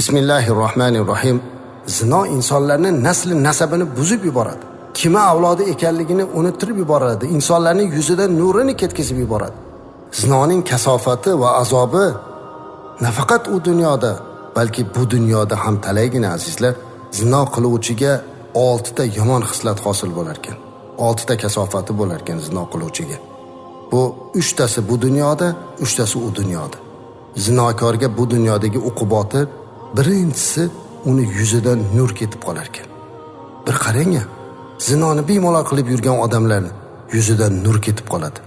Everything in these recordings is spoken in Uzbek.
Bismillahirrohmanirrohim. Zino insonlarning nasli nasabini buzib yuboradi. Kimi avlodi ekanligini unuttirib yuboradi. Insonlarning yuzidan nurini ketkizib yuboradi. Zinoning kasofati va azobi nafaqat u dunyoda, balki bu dunyoda ham talaygina azizlar. Zino qiluvchiga 6 ta yomon xislat hosil bo'lar ekan. 6 ta kasofati bo'lar ekan zino qiluvchiga. Bu 3 tasi bu dunyoda, 3 tasi u dunyoda. Zinokorga bu dunyodagi uqubati birinchisi uni yuzidan nur ketib qolar ekan. Bir qarang, zinoni bemalol qilib yurgan odamlarni yuzidan nur ketib qoladi.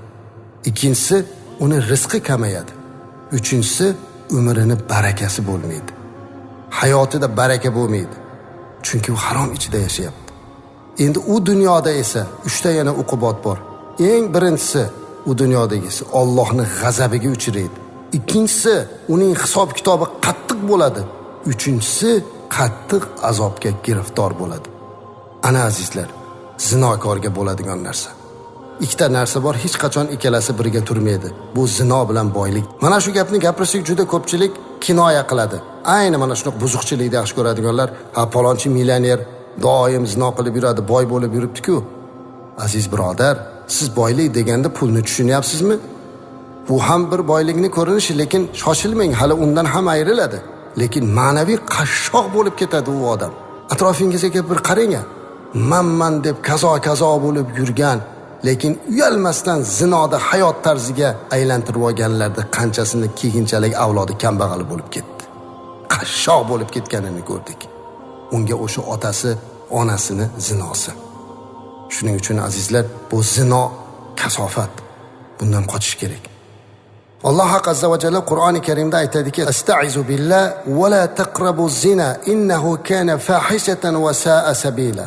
Ikkinchisi uni rizqi kamayadi. Uchinchisi umrining barakasi bo'lmaydi. Hayotida baraka bo'lmaydi. Chunki u harom ichida yashayapti. Endi u dunyoda esa 3 ta yana uqubat bor. Eng birinchisi u dunyodagisi Allohning g'azabiga uchraydi. Ikkinchisi uning hisob kitobi qattiq bo'ladi. Uchinchisi qattiq azobga giriftor bo'ladi. Ana azizlar, zinokorga bo'ladigan narsa. Ikkita narsa bor, hech qachon ikkalasi birga turmaydi. Bu zino bilan boylik. Mana shu gapni gapirsak juda ko'pchilik kinoya qiladi. Ayni mana shuni buzuqchilikda yaxshi ko'radiganlar, ha palonchi millioner doim zino qilib yuradi, boy bo'lib yuribdi-ku. Aziz birodar, siz boylik deganda pulni tushunyapsizmi? Bu ham bir boylikning ko'rinishi, lekin shoshilmang, hali undan ham ayriladi. Lekin ma'naviy qashshoq bo'lib ketadi u odam. Atrofingizga bir qarang. Man deb kazo bo'lib yurgan, lekin uyalmasdan zinoda hayot tarziga aylantirib olganlarda qanchasini keyinchalik avlodi kambag'al bo'lib ketdi. Qashshoq bo'lib ketganini ko'rdik. Unga o'sha otasi, onasini zinosi. Shuning uchun azizlar, bu zino kasofat. Bundan qochish kerak. Alloh azza va jalla Qur'oni Karimda aytadiki: "Astaizu billah va la taqrabu zina innahu kana fahishatan va sa'a sabila."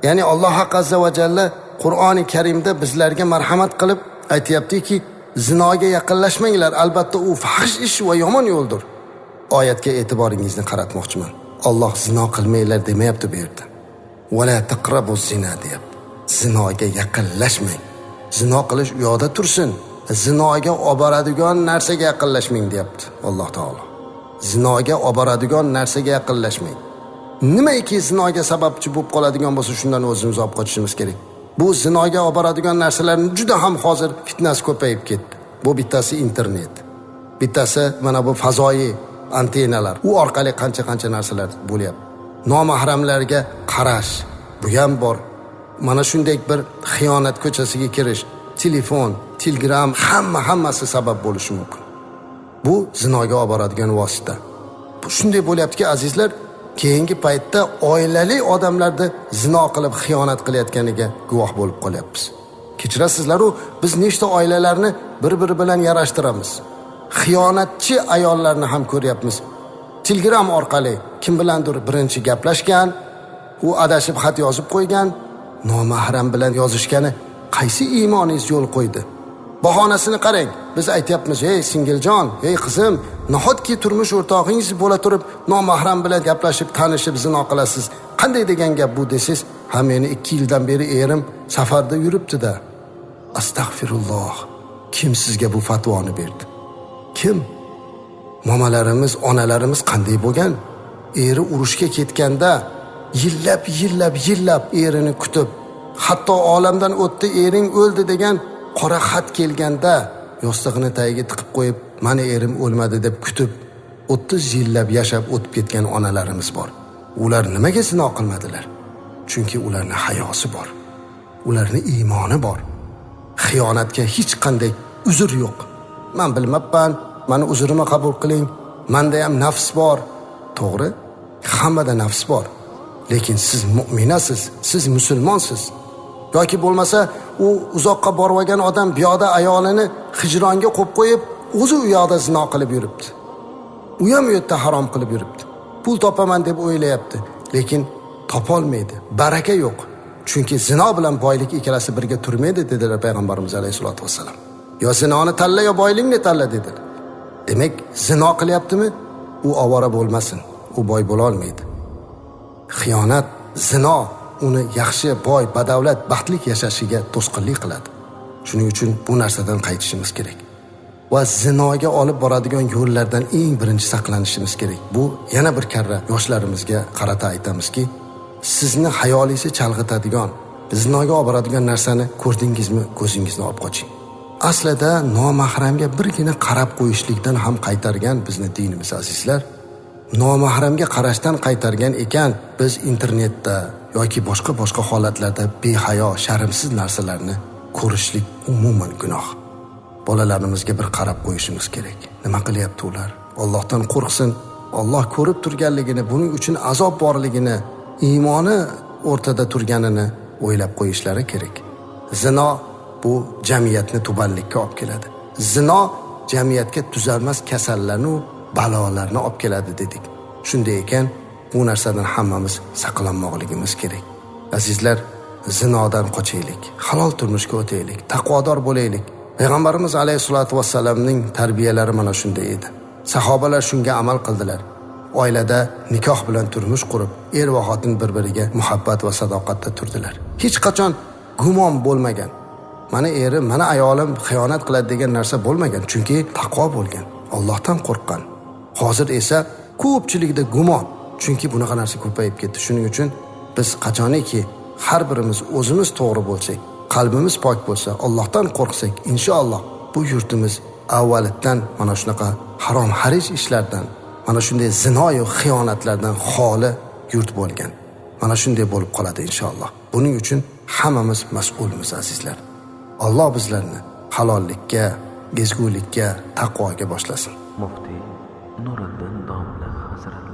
Ya'ni Alloh azza va jalla Qur'oni Karimda bizlarga marhamat qilib aytayaptiki, zinoga yaqinlashmanglar, albatta u fahish ish va yomon yo'ldir. Oyatga e'tiboringizni qaratmoqchiman. Alloh zino qilmanglar demayapti bu yerda. Va la taqrabu zina deyapti. Zinoga yaqinlashmang. Zino qilish u yoqda tursin. Zinoga olib boradigan narsaga yaqinlashmang deyapti Alloh taolo. Zinoga olib boradigan narsaga yaqinlashmang. Nimaiki zinoga sababchi bo'lib qoladigan bo'lsa, shundan o'zimiz olib qochishimiz kerak. Bu zinoga olib boradigan narsalarning juda ham hozir fitnasi ko'payib ketdi. Bu bittasi internet. Bittasi mana bu fazoyi antenalar. U orqali qancha narsalar bo'lyapti. Nomahramlarga qarash, bu ham bor. Mana shunday bir xiyonat ko'chasiga kirish, telefon, telegram hammasi sabab bo'lishi mumkin. Bu zinoga olib boradigan vosita. Bu shunday bo'lyaptiki azizlar, keyingi paytda oilali odamlarda zino qilib xiyonat qilayotganiga guvoh bo'lib qolyapmiz. Kechirasizlar, biz nechta oilalarni bir-biri bilan yarashtiramiz. Xiyonatchi ayollarni ham ko'ryapmiz. Telegram orqali kim bilandir birinchi gaplashgan, u adashib xat yozib qo'ygan, nomahram bilan yozishgani qaysi iymoningiz yo'l qo'ydi? Bahonasini qarang. Biz aytayapmiz: "Ey singiljon, ey qizim, nahotki turmush o'rtog'ingiz bo'la turib nomahram bilan gaplashib, tanishib zino qilasiz. Qanday degan gap bu desiz? Ha, meni 2 yildan beri erim safarda yuribdi-da." Astag'firulloh. Kim sizga bu fatvoni berdi? Kim? Momalarimiz, onalarimiz qanday bo'lgan? Eri urushga ketganda yillab erini kutib, hatto olamdan o'tdi, ering o'ldi degan qora xat kelganda yostig'ini tagiga tiqib qo'yib, "Mani erim o'lmadi" deb kutib 30 yillab yashab o'tib ketgan onalarimiz bor. Ular nimaga zino qilmadilar? Chunki ularning hayosi bor. Ularning iymoni bor. Xiyonatga hech qanday uzr yo'q. Men bilmabman, meni uzrimni qabul qiling. Menda ham nafs bor. To'g'ri? Hammada nafs bor. Lekin siz mu'minasiz, siz musulmonsiz. Yoki bo'lmasa, u uzoqqa borib olgan odam bu yoqda ayolini hijronga qo'yib qo'yib, o'zi u yoqda zino qilib yuribdi. U ham u yerda harom qilib yuribdi. Pul topaman deb o'ylayapti, lekin topolmaydi. Baraka yo'q. Chunki zino bilan boylik ikkalasi birga turmaydi dedilar payg'ambarimiz alayhisolatu vasallam. Yo zinoni tanla, yo boylikni tanla dedilar. Demak, zino qilyaptimi? U ovora bo'lmasin. U boy bo'la olmaydi. Xiyonat, zino uni yaxshi, boy, badavlat, baxtli yashashiga to'sqinlik qiladi. Shuning uchun bu narsadan qaytishimiz kerak. va zinoga olib boradigan yo'llardan eng birinchi saqlanishimiz kerak. Bu yana bir karra yoshlarimizga qarata aytamizki, sizni hayolingizni chalg'itadigan, zinoga olib boradigan narsani ko'rdingizmi, ko'zingizni olib qoching. Aslida nomahramga birgina qarab qo'yishlikdan ham qaytargan bizni dinimiz azizlar. Nomahramga qarashdan qaytargan ekan, biz internetda yoki boshqa holatlarda behayo, sharmsiz narsalarni ko'rishlik umuman gunoh. Bolalarimizga bir qarab qo'yishimiz kerak. Nima qilyapti ular? Allohdan qo'rqsin. Alloh ko'rib turganligini, buning uchun azob borligini, iymoni o'rtada turganini o'ylab qo'yishlari kerak. Zino bu jamiyatni tubanlikka olib keladi. Zino jamiyatga tuzalmas kasallarni, balolarni olib keladi dedik. Shunday ekan, bu narsadan hammamiz saqlanmoqligimiz kerak. Azizlar, zinodan qochaylik, halol turmushga o'taylik, taqvodor bo'laylik. Payg'ambarimiz alayhisolatu vassalamning tarbiyalari mana shunday edi. Sahobalar shunga amal qildilar. Oilada nikoh bilan turmush qurib, er va xotin bir-biriga muhabbat va sadoqatda turdilar. Hech qachon gumon bo'lmagan. Mana erim, mana ayolim xiyonat qiladi degan narsa bo'lmagan, chunki taqvo bo'lgan, Allohdan qo'rqqan. Hozir esa ko'pchilikda gumon, chunki bunaqa narsa ko'payib ketdi. Shuning uchun biz qachoniki har birimiz o'zimiz to'g'ri bo'lsak, qalbimiz pok bo'lsa, Allohdan qo'rqsak, inshaalloh bu yurtimiz avvaldan mana shunaqa harom xarij ishlardan, mana shunday zino va xiyonatlardan xoli yurt bo'lgan. Mana shunday bo'lib qoladi inshaalloh. Buning uchun hammamiz mas'ulmiz azizlar. Alloh bizlarni halollikka, ezgulikka, taqvoga boshlasin. Muftiy Nuriddin domla hazrat